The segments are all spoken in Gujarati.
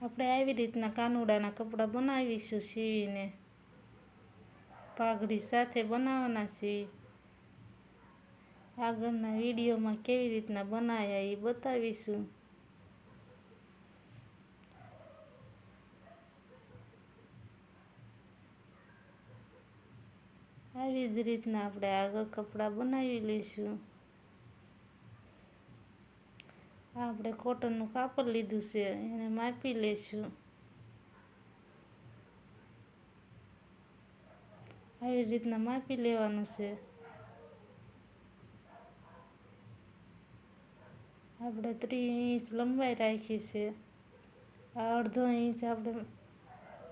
આપણે આવી રીતના કાનુડાના કપડાં બનાવીશું સીવીને, પાઘડી સાથે બનાવવાના છીએ. આગળના વિડીયોમાં કેવી રીતના બનાવ્યા એ બતાવીશું. આવી જ રીતના આપણે આગળ કપડાં બનાવી લઈશું. આપણે કોટનનું કાપડ લીધું છે, એને માપી લઈશું. આવી રીતના માપી લેવાનું છે. આપણે 30 ઇંચ લંબાઈ રાખી છે. આ 1/2 ઇંચ આપણે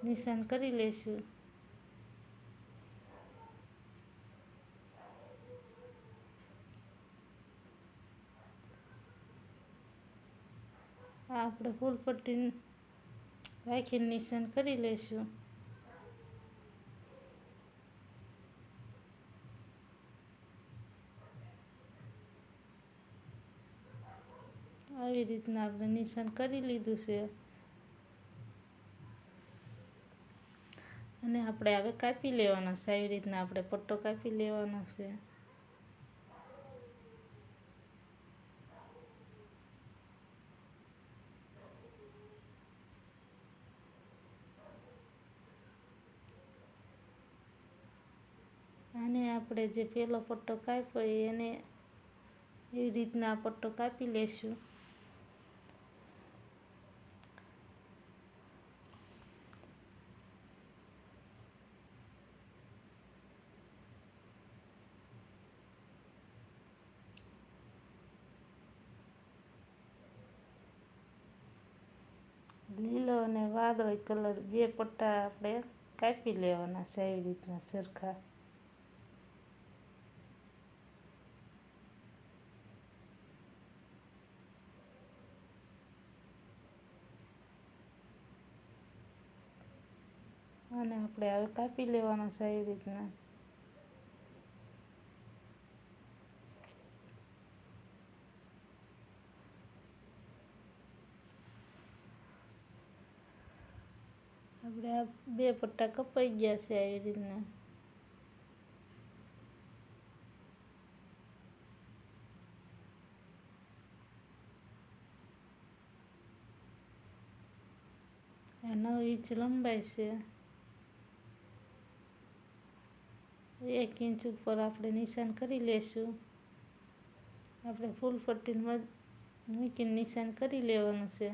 નિશાન કરી લઈશું. આ આપણે ફૂલ પટ્ટી રાખીને નિશાન કરી લઈશું. આવી રીતના આપણે નિશાન કરી લીધું છે. અને આપણે હવે કાપી લેવાનો છે. આવી રીતના આપણે પટ્ટો કાપી લેવાનો છે. આને આપણે જે પહેલો પટ્ટો કાપ્યો એને એવી રીતના આ પટ્ટો કાપી લેશું. લીલો અને વાદળી કલર 2 પટ્ટા આપણે કાપી લેવાના છે આવી રીતના સરખા. અને આપણે હવે કાપી લેવાના છે આવી રીતના. આપણે આ 2 પટ્ટા કપાઈ ગયા છે આવી રીતના. આ 9 ઇંચ લંબાઈ છે. 1 ઇંચ ઉપર આપણે નિશાન કરી લેશું. આપણે ફૂલ પટ્ટીમાં મૂકીને નિશાન કરી લેવાનું છે.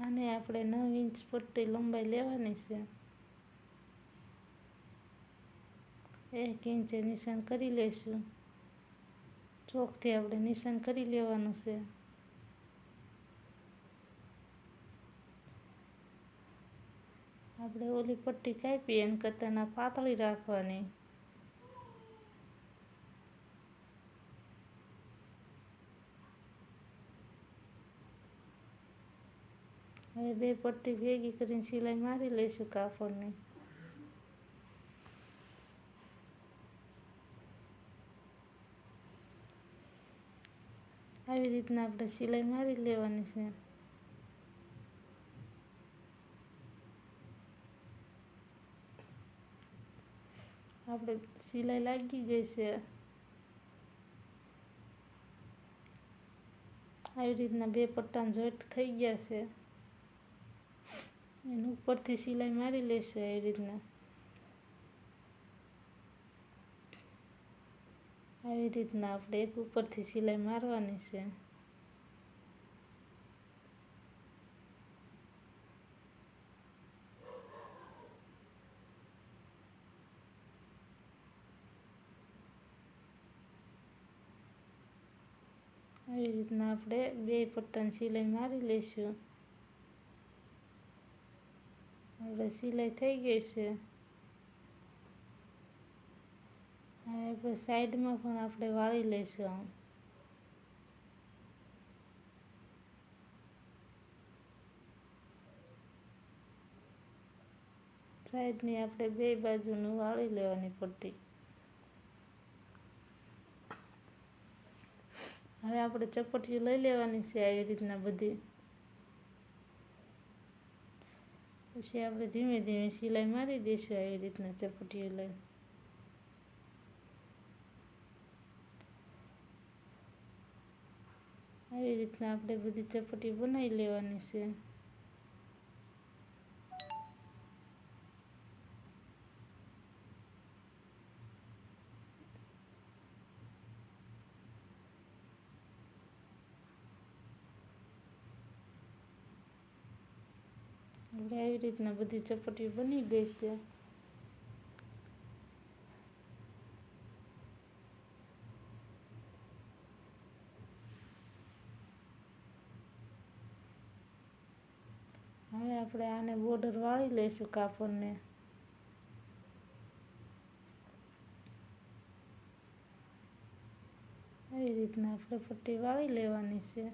આને આપણે 9 ઇંચ પટ્ટી લંબાઈ લેવાની છે. 1 ઇંચે નિશાન કરી લઈશું. ચોકથી આપણે નિશાન કરી લેવાનું છે. આપણે ઓલી પટ્ટી કાપી એના કરતાં પાતળી રાખવાની. હવે 2 પટ્ટી ભેગી કરીને સિલાઈ મારી લઈશું કાપડની. આવી રીતના આપણે સિલાઈ મારી લેવાની છે. આપણે સિલાઈ લાગી ગઈ છે. આવી રીતના 2 પટ્ટાના જોઈન્ટ થઈ ગયા છે. એની ઉપરથી સિલાઈ મારી લેશું આવી રીતના. આવી રીતના આપણે એક ઉપરથી સિલાઈ મારવાની છે. આવી રીતના આપણે 2 પટ્ટાની સિલાઈ મારી લઈશું. હવે સિલાઈ થઈ ગઈ છે. હવે સાઈડમાં પણ આપણે વાળી લઈશું. સાઈડની આપણે બે બાજુનું વાળી લેવાની પટ્ટી. હવે આપણે ચપટીઓ લઈ લેવાની છે આવી રીતના બધી. પછી આપણે ધીમે ધીમે સિલાઈ મારી દઈશું આવી રીતના ચપટીઓ લઈ. આવી રીતના આપણે બધી ચપટી બનાવી લેવાની છે. હવે આવી રીતના બધી ચપટીઓ બની ગઈ છે. હવે આપણે આને બોર્ડર વાળી લઈશું કાપડને. આવી રીતના આપણે પટ્ટી વાળી લેવાની છે.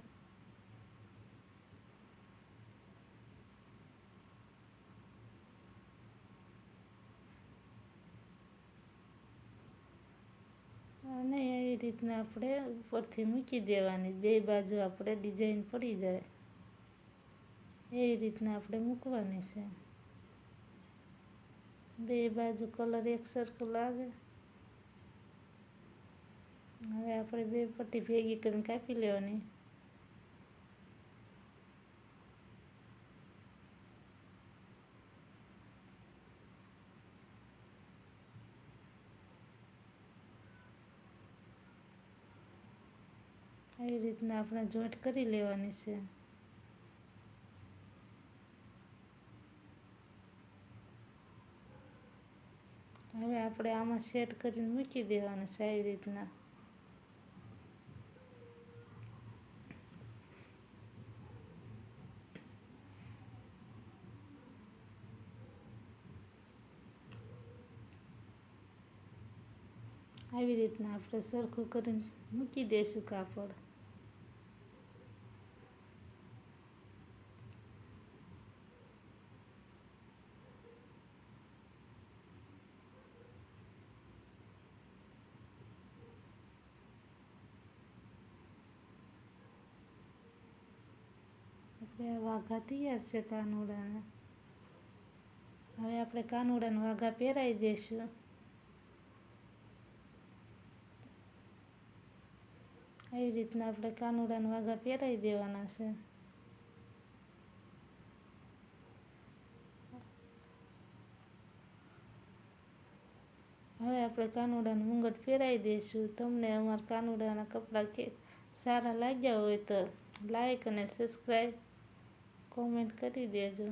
અને એવી રીતના આપણે ઉપરથી મૂકી દેવાની, બે બાજુ આપણે ડિઝાઇન પડી જાય એવી રીતના આપણે મૂકવાની છે. બે બાજુ કલર એક સરખું લાગે. હવે આપણે બે પટ્ટી ભેગી કરીને કાપી લેવાની. આવી રીતના આપણે જોઈન્ટ કરી લેવાની છે. હવે આપણે આમાં સેટ કરીને મૂકી દેવાનું છે આવી રીતના. આવી રીતના આપણે સરખું કરીને મૂકી દઈશું કાપડ. આપણે વાઘા તૈયાર છે કાનુડાના. હવે આપણે કાનુડાના વાઘા પહેરાવી દઈશું. આવી રીતના આપણે કાનુડાના વાઘા પહેરાવી દેવાના છે. હવે આપણે કાનુડાનું મુંગટ પહેરાવી દઈશું. તમને અમારા કાનુડાના કપડાં સારા લાગ્યા હોય તો લાઈક અને સબસ્ક્રાઈબ કોમેન્ટ કરી દેજો.